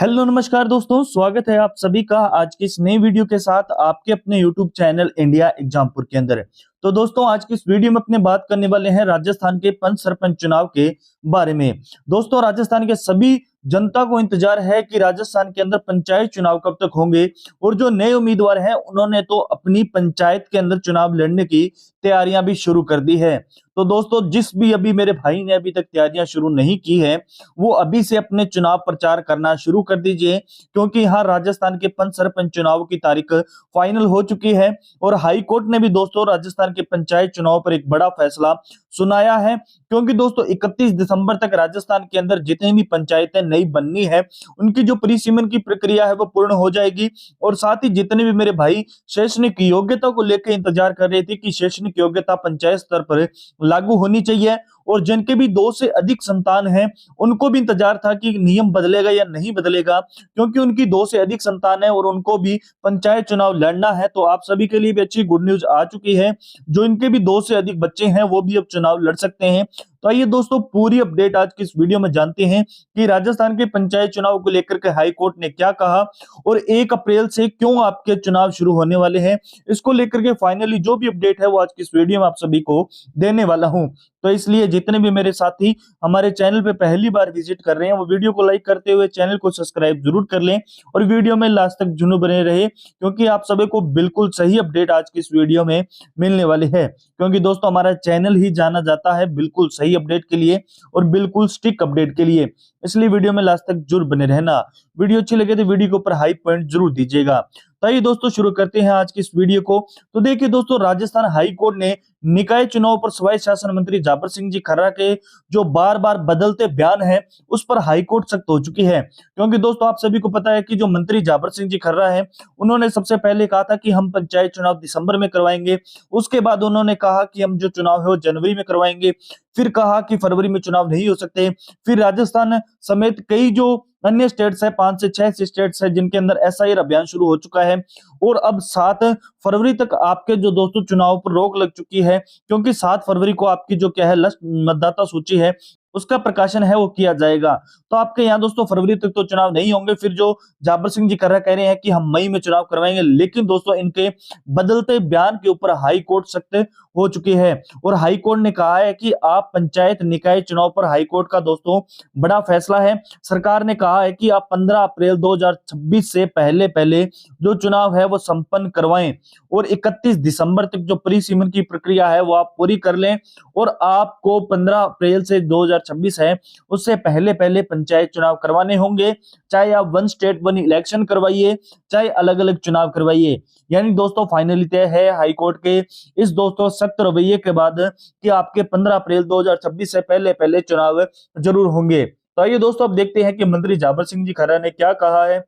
Hello नमस्कार दोस्तों, स्वागत है आप सभी का आज की इस नई वीडियो के साथ आपके अपने यूट्यूब चैनल इंडिया एग्जामपुर के अंदर। तो दोस्तों आज की इस वीडियो में अपने बात करने वाले हैं राजस्थान के पंच सरपंच चुनाव के बारे में। दोस्तों राजस्थान के सभी जनता को इंतजार है कि राजस्थान के अंदर पंचायत चुनाव कब तक होंगे और जो नए उम्मीदवार हैं उन्होंने तो अपनी पंचायत के अंदर चुनाव लड़ने की तैयारियां भी शुरू कर दी है। तो दोस्तों जिस भी अभी मेरे भाई ने अभी तक तैयारियां शुरू नहीं की है वो अभी से अपने चुनाव प्रचार करना शुरू कर दीजिए, क्योंकि यहाँ राजस्थान के पंच सरपंच चुनाव की तारीख फाइनल हो चुकी है और हाई कोर्ट ने भी दोस्तों राजस्थान के पंचायत चुनाव पर एक बड़ा फैसला सुनाया है। क्योंकि दोस्तों 31 दिसंबर तक राजस्थान के अंदर जितनी भी पंचायतें नई बननी है उनकी जो परिसीमन की प्रक्रिया है वो पूर्ण हो जाएगी। और साथ ही जितने भी मेरे भाई शैक्षणिक योग्यता को लेकर इंतजार कर रहे थे कि शैक्षणिक योग्यता पंचायत स्तर पर लागू होनी चाहिए, और जिनके भी 2 से अधिक संतान हैं उनको भी इंतजार था कि नियम बदलेगा या नहीं बदलेगा, क्योंकि उनकी 2 से अधिक संतान है और उनको भी पंचायत चुनाव लड़ना है। तो आप सभी के लिए भी अच्छी गुड न्यूज आ चुकी है, जो इनके भी 2 से अधिक बच्चे हैं वो भी अब चुनाव लड़ सकते हैं। तो आइए दोस्तों पूरी अपडेट आज की इस वीडियो में जानते हैं कि राजस्थान के पंचायत चुनाव को लेकर के हाई कोर्ट ने क्या कहा और 1 अप्रैल से क्यों आपके चुनाव शुरू होने वाले हैं। इसको लेकर के फाइनली जो भी अपडेट है वो आज की इस वीडियो में आप सभी को देने वाला हूं। तो इसलिए जितने भी मेरे साथी हमारे चैनल पे पहली बार विजिट कर रहे हैं वो वीडियो को लाइक करते हुए चैनल को सब्सक्राइब जरूर कर लें और वीडियो में लास्ट तक जुनू बने रहे, क्योंकि आप सभी को बिल्कुल सही अपडेट आज की इस वीडियो में मिलने वाली है। क्योंकि दोस्तों हमारा चैनल ही जाना जाता है बिल्कुल सही अपडेट के लिए और बिल्कुल स्टिक अपडेट के लिए, इसलिए वीडियो में लास्ट तक जरूर बने रहना। वीडियो अच्छी लगे तो वीडियो के ऊपर हाई पॉइंट जरूर दीजिएगा। तो आइए दोस्तों शुरू करते हैं आज की इस वीडियो को। तो देखिए दोस्तों राजस्थान हाई कोर्ट ने निकाय चुनाव पर स्वायत्त शासन मंत्री जाबर सिंह जी खर्रा के जो बार बार बदलते बयान है उस पर हाई कोर्ट सख्त हो चुकी है। क्योंकि दोस्तों आप सभी को पता है कि जो मंत्री जाबर सिंह जी खर्रा है उन्होंने सबसे पहले कहा था कि हम पंचायत चुनाव दिसंबर में करवाएंगे, उसके बाद उन्होंने कहा कि हम जो चुनाव है वो जनवरी में करवाएंगे, फिर कहा कि फरवरी में चुनाव नहीं हो सकते, फिर राजस्थान समेत कई जो अन्य स्टेट्स है 5 से 6 स्टेट्स है जिनके अंदर एसआईआर अभियान शुरू हो चुका है और अब 7 फरवरी तक आपके जो दोस्तों चुनाव पर रोक लग चुकी है, क्योंकि 7 फरवरी को आपकी जो क्या है लिस्ट मतदाता सूची है उसका प्रकाशन है वो किया जाएगा। तो आपके यहाँ दोस्तों फरवरी तक तो चुनाव नहीं होंगे। फिर जो जाबर सिंह जी खर्रा कह रहे हैं कि हम मई में चुनाव करवाएंगे, लेकिन दोस्तों इनके बदलते बयान के ऊपर हाई कोर्ट सख्त हो चुकी है और हाई कोर्ट ने कहा है कि आप पंचायत निकाय चुनाव पर हाई कोर्ट का दोस्तों बड़ा फैसला है। सरकार ने कहा है कि आप 15 अप्रैल 2026 से पहले पहले जो चुनाव है वो संपन्न करवाएं और 31 दिसंबर तक जो परिसीमन की प्रक्रिया है वो आप पूरी कर लें, और आपको 15 अप्रैल से 2026 है उससे पहले पहले पंचायत चुनाव करवाने होंगे, चाहे आप 1 स्टेट 1 इलेक्शन करवाइए चाहे अलग अलग चुनाव करवाइए। यानी दोस्तों फाइनली तय है हाई कोर्ट के इस दोस्तों सख्त रवैये के बाद कि आपके 15 अप्रैल 2026 से पहले पहले चुनाव जरूर होंगे। तो आइए दोस्तों अब देखते हैं कि मंत्री जाबर सिंह जी खर्रा ने क्या कहा है।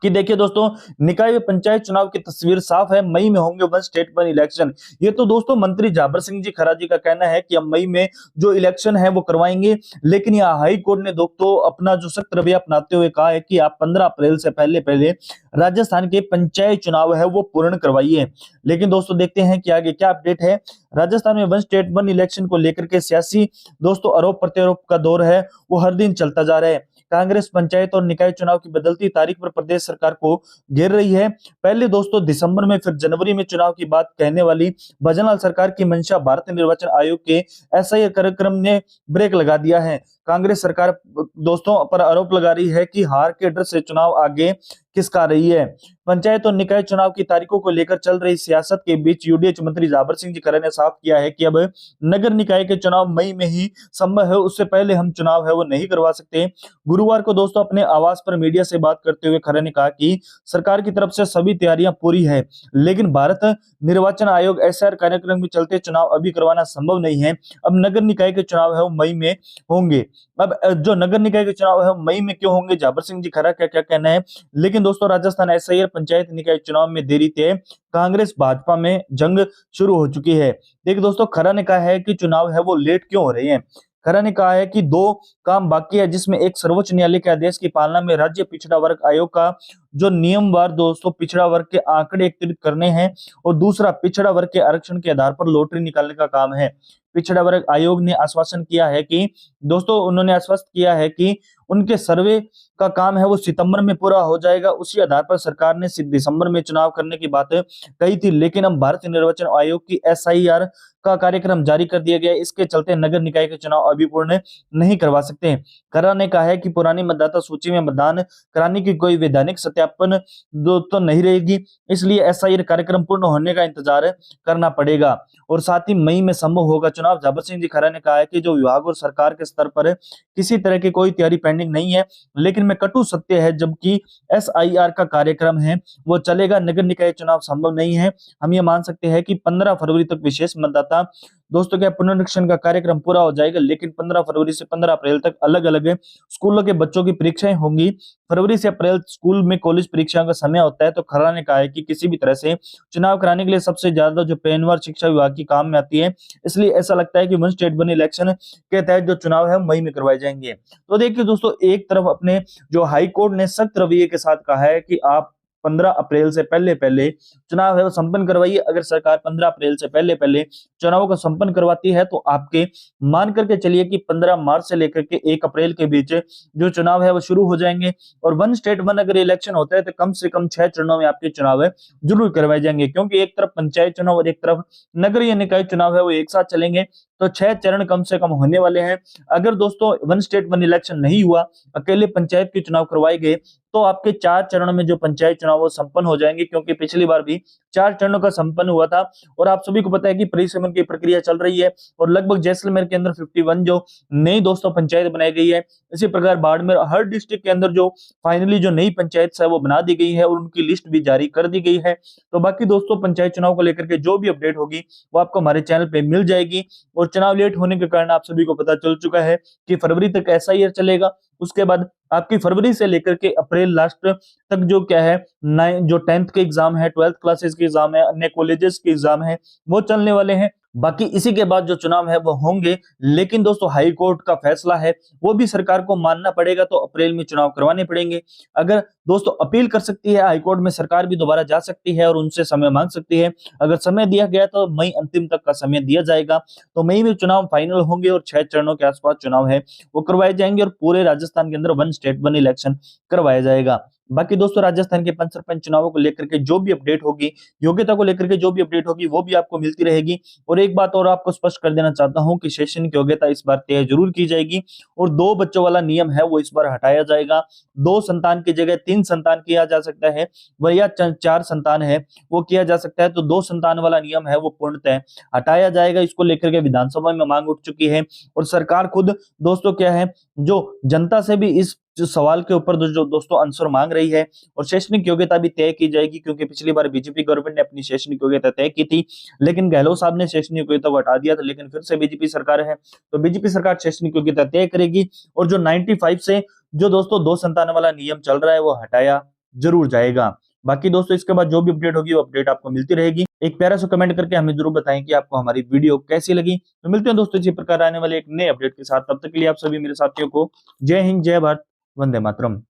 कि देखिए दोस्तों निकाय व पंचायत चुनाव की तस्वीर साफ है, मई में होंगे 1 स्टेट 1 इलेक्शन। ये तो दोस्तों मंत्री जाबर सिंह जी खर्रा जी का कहना है कि हम मई में जो इलेक्शन है वो करवाएंगे, लेकिन यहाँ हाई कोर्ट ने दोस्तों अपना जो सख्त रवैया अपनाते हुए कहा है कि आप 15 अप्रैल से पहले पहले राजस्थान के पंचायत चुनाव है वो पूर्ण करवाइए। लेकिन दोस्तों देखते हैं कि आगे क्या अपडेट है। राजस्थान में 1 स्टेट 1 इलेक्शन को लेकर के सियासी दोस्तों आरोप प्रत्यारोप का दौर है वो हर दिन चलता जा रहा है। कांग्रेस पंचायत और निकाय चुनाव की बदलती तारीख पर प्रदेश सरकार को घेर रही है। पहले दोस्तों दिसंबर में फिर जनवरी में चुनाव की बात कहने वाली भजनलाल सरकार की मंशा भारतीय निर्वाचन आयोग के एसआईआर कार्यक्रम ने ब्रेक लगा दिया है। कांग्रेस सरकार दोस्तों पर आरोप लगा रही है कि हार के डर से चुनाव आगे खिसका रही है। पंचायत और निकाय चुनाव की तारीखों को लेकर चल रही सियासत के बीच यूडीएच मंत्री जाबर सिंह जी खर्रा ने साफ किया है कि अब नगर निकाय के चुनाव मई में ही संभव है, उससे पहले हम चुनाव है वो नहीं करवा सकते। गुरुवार को दोस्तों अपने आवास पर मीडिया से बात करते हुए खर्रा ने कहा कि सरकार की तरफ से सभी तैयारियां पूरी है, लेकिन भारत निर्वाचन आयोग एसआईआर कार्यक्रम के चलते चुनाव अभी करवाना संभव नहीं है। अब नगर निकाय के चुनाव है वो मई में होंगे। अब जो नगर निकाय के चुनाव है मई में क्यों होंगे, जाबर सिंह जी खर्रा का क्या कहना है। लेकिन दोस्तों राजस्थान एसआईआर पंचायत निकाय चुनाव में देरी थे, कांग्रेस भाजपा में जंग शुरू हो चुकी है। देखिए दोस्तों खर्रा ने कहा है कि चुनाव है वो लेट क्यों हो रहे हैं। खर्रा ने कहा है कि 2 काम बाकी है, जिसमें एक सर्वोच्च न्यायालय के आदेश की पालना में राज्य पिछड़ा वर्ग आयोग का जो नियमवार दोस्तों पिछड़ा वर्ग के आंकड़े एकत्रित करने हैं, और दूसरा पिछड़ा वर्ग के आरक्षण के आधार पर लॉटरी निकालने का काम है। पिछड़ा वर्ग आयोग ने आश्वासन किया है कि दोस्तों उन्होंने आश्वस्त किया है कि उनके सर्वे का काम है वो सितंबर में पूरा हो जाएगा। उसी आधार पर सरकार ने दिसंबर में चुनाव करने की बात कही थी, लेकिन अब भारतीय निर्वाचन आयोग की SIR का कार्यक्रम जारी कर दिया गया है। इसके चलते नगर निकाय के चुनाव अभी पूर्ण नहीं करवा सकते। खर्रा ने कहा है कि पुरानी मतदाता सूची में मतदान कराने की कोई वैधानिक सत्यापन तो नहीं रहेगी, इसलिए SIR कार्यक्रम पूर्ण होने का इंतजार करना पड़ेगा और साथ ही मई में संभव होगा चुनाव। जाबर सिंह जी खर्रा ने कहा है कि जो विभाग और सरकार के स्तर पर किसी तरह की कोई तैयारी पेंडिंग नहीं है, लेकिन में कटु सत्य है जबकि SIR का कार्यक्रम है वो चलेगा। नगर निकाय चुनाव संभव नहीं है। हम ये मान सकते हैं कि 15 फरवरी तक विशेष मतदाता दोस्तों क्या पुनरीक्षण का कार्यक्रम पूरा हो जाएगा, लेकिन 15 फरवरी से 15 अप्रैल तक अलग अलग स्कूलों के बच्चों की परीक्षाएं होंगी। फरवरी से अप्रैल स्कूल में कॉलेज परीक्षाओं का समय होता है। तो खर्रा ने कहा है कि किसी भी तरह से चुनाव कराने के लिए सबसे ज्यादा जो पेशेवर शिक्षा विभाग की काम में आती है, इसलिए ऐसा लगता है कि वन स्टेट वन इलेक्शन के तहत जो चुनाव है मई में करवाए जाएंगे। तो देखिए दोस्तों, एक तरफ अपने जो हाई कोर्ट ने सख्त रवैये के साथ कहा है कि आप 15 अप्रैल से पहले पहले चुनाव है वो संपन्न करवाइए। अगर सरकार 15 अप्रैल से पहले पहले चुनाव को संपन्न करवाती है तो आपके मान करके चलिए कि 15 मार्च से लेकर के 1 अप्रैल के बीच जो चुनाव है वो शुरू हो जाएंगे। और वन स्टेट वन अगर इलेक्शन होता है तो कम से कम 6 चरणों में आपके चुनाव है जरूर करवाए जाएंगे, क्योंकि एक तरफ पंचायत चुनाव और एक तरफ नगरीय निकाय चुनाव है वो एक साथ चलेंगे। तो 6 चरण कम से कम होने वाले हैं। अगर दोस्तों वन स्टेट वन इलेक्शन नहीं हुआ, अकेले पंचायत के चुनाव करवाए गए, तो आपके 4 चरणों में जो पंचायत चुनाव वो संपन्न हो जाएंगे, क्योंकि पिछली बार भी 4 चरणों का संपन्न हुआ था। और आप सभी को पता है कि परिसमन की प्रक्रिया चल रही है और लगभग जैसलमेर के अंदर 51 जो नई दोस्तों पंचायत बनाई गई है। इसी प्रकार बाड़मेर हर डिस्ट्रिक्ट के अंदर जो फाइनली जो नई पंचायत है वो बना दी गई है और उनकी लिस्ट भी जारी कर दी गई है। तो बाकी दोस्तों पंचायत चुनाव को लेकर के जो भी अपडेट होगी वो आपको हमारे चैनल पे मिल जाएगी। और चुनाव लेट होने के कारण आप सभी को पता चल चुका है कि फरवरी तक SIR चलेगा। उसके बाद आपकी फरवरी से लेकर के अप्रैल लास्ट तक जो क्या है जो 10th के एग्जाम है, 12th क्लासेस के एग्जाम है, अन्य कॉलेजेस के एग्जाम है वो चलने वाले हैं। बाकी इसी के बाद जो चुनाव है वो होंगे, लेकिन दोस्तों हाई कोर्ट का फैसला है वो भी सरकार को मानना पड़ेगा, तो अप्रैल में चुनाव करवाने पड़ेंगे। अगर दोस्तों अपील कर सकती है हाई कोर्ट में, सरकार भी दोबारा जा सकती है और उनसे समय मांग सकती है। अगर समय दिया गया तो मई अंतिम तक का समय दिया जाएगा। तो मई में चुनाव फाइनल होंगे और 6 चरणों के आसपास चुनाव है वो करवाए जाएंगे और पूरे राजस्थान के अंदर वन स्टेट वन इलेक्शन करवाया जाएगा। बाकी दोस्तों राजस्थान के पंच सरपंच चुनावों को लेकर के जो भी अपडेट होगी, योग्यता को लेकर के जो भी अपडेट होगी वो भी आपको मिलती रहेगी। और एक बात और आपको स्पष्ट कर देना चाहता हूं कि शैक्षणिक योग्यता इस बार तय जरूर की जाएगी और 2 बच्चों वाला नियम है वो इस बार हटाया जाएगा। 2 संतान की जगह 3 संतान किया जा सकता है, वह 4 संतान है वो किया जा सकता है। तो 2 संतान वाला नियम है वो पूर्णतः हटाया जाएगा। इसको लेकर के विधानसभा में मांग उठ चुकी है और सरकार खुद दोस्तों क्या है जो जनता से भी इस जो सवाल के ऊपर जो दोस्तों आंसर मांग रही है। और शैक्षणिक योग्यता भी तय की जाएगी, क्योंकि पिछली बार बीजेपी गवर्नमेंट ने अपनी शैक्षणिक योग्यता तय की थी, लेकिन गहलोत साहब ने शैक्षणिक योग्यता को हटा दिया था। लेकिन फिर से बीजेपी सरकार है तो बीजेपी सरकार शैक्षणिक योग्यता तय करेगी और जो 95 से जो दोस्तों 2 संतान वाला नियम चल रहा है वो हटाया जरूर जाएगा। बाकी दोस्तों इसके बाद जो भी अपडेट होगी वो अपडेट आपको मिलती रहेगी। एक प्यारा सा कमेंट करके हमें जरूर बताएं कि आपको हमारी वीडियो कैसी लगी। तो मिलते हैं दोस्तों इसी प्रकार आने वाले एक नए अपडेट के साथ। तब तक के लिए आप सभी मेरे साथियों को जय हिंद, जय भारत, वंदे मातरम।